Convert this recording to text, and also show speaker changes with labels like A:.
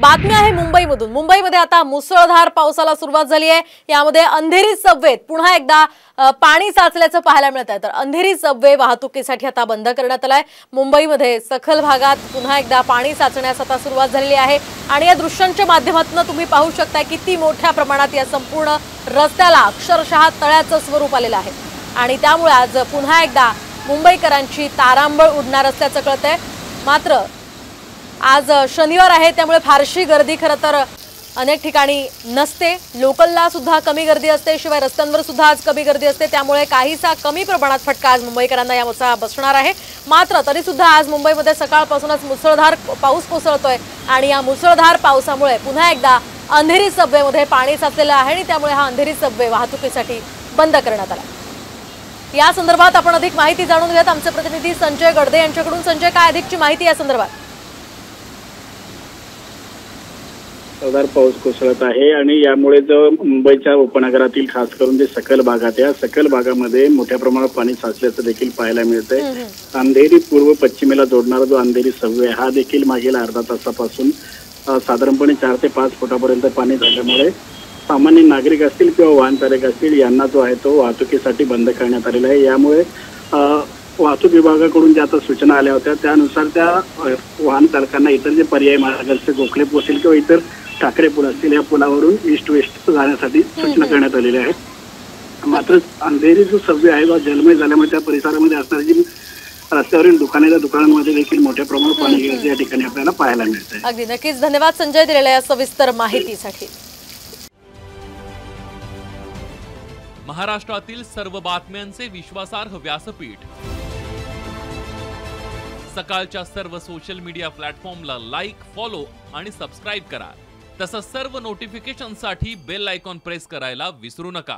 A: बातमी आहे मुंबईमधून। मुंबईमध्ये आता मुसळधार पावसाला सुरुवात झाली आहे। यामध्ये अंधेरी सबवेत पुन्हा एकदा पाणी साचल्याचं पाहायला मिळत आहे। तर अंधेरी सबवे वाहतुकीसाठी आता बंद करण्यात आलाय। मुंबईमध्ये सखल भागात पुन्हा एकदा पाणी साचण्यास आता सुरुवात झालेली आहे आणि या दृश्यांच्या माध्यमातून तुम्ही पाहू शकता किती मोठ्या प्रमाणात या संपूर्ण रस्त्याला अक्षरशः तळ्याचं स्वरूप आलेलं आहे आणि त्यामुळे आज पुन्हा एकदा मुंबईकरांची तारांबळ उडणार असल्याचं कळतंय। मात्र आज शनिवार आहे त्यामुळे फारशी गर्दी खरं तर अनेक ठिकाणी नसते। लोकलला सुद्धा कमी गर्दी असते, शिवाय रस्त्यांवर सुद्धा आज कमी गर्दी असते, त्यामुळे काहीसा कमी प्रमाणात फटका आज मुंबईकरांना याचा बसणार आहे। मात्र तरी सुद्धा आज मुंबईमध्ये सकाळपासूनच मुसळधार पाऊस कोसळतोय आणि या मुसळधार पावसामुळे पुन्हा एकदा अंधेरी सबवेमध्ये पाणी साचलेलं आहे आणि त्यामुळे हा अंधेरी सबवे वाहतुकीसाठी बंद करण्यात आला। या संदर्भात आपण अधिक माहिती जाणून घेत आमचे प्रतिनिधी संजय गडदे यांच्याकडून। संजय, काय अधिकची माहिती या संदर्भात?
B: मुसळधार पाऊस कोसळत आहे आणि यामुळे जो मुंबईच्या उपनगरातील खास करून जे सखल भागात या सखल भागामध्ये मोठ्या प्रमाणात पाणी साचल्याचं देखील पाहायला मिळतंय। अंधेरी पूर्व पश्चिमेला जोडणारा जो अंधेरी सबवे हा देखील मागील अर्धा तासापासून साधारणपणे 4 ते 5 फुटापर्यंत पाणी झाल्यामुळे सामान्य नागरिक असतील किंवा वाहन चालक असतील यांना जो आहे तो वाहतुकीसाठी बंद करण्यात आलेला आहे। यामुळे वाहतूक विभागाकडून ज्या आता सूचना आल्या होत्या त्यानुसार त्या वाहन चालकांना इतर जे पर्यायी मार्ग असतील, गोखले पूल असतील किंवा इतर टाकरे पूल असतील या पुलावरून ईस्ट वेस्ट जाण्यासाठी सूचना करण्यात आलेल्या आहेत। मात्र अंधेरी जो सबवे आहे तो जलमय झाल्यामुळे त्या परिसरामध्ये असणारी जी रस्त्यावरील दुकानांमध्ये देखील मोठ्या प्रमाणात पाणी गेल्याचे या ठिकाणी आपल्याला पाहायला मिळतंय।
A: अगदी नक्कीच धन्यवाद संजय दिलेल्या या सविस्तर माहितीसाठी।
C: महाराष्ट्रातील सर्व बातम्यांचे विश्वासार्ह व्यासपीठ सकाळच्या सर्व सोशल मीडिया प्लॅटफॉर्मला लाईक, फॉलो आणि सबस्क्राईब करा। तसंच सर्व नोटिफिकेशनसाठी बेल आयकॉन प्रेस करायला विसरू नका।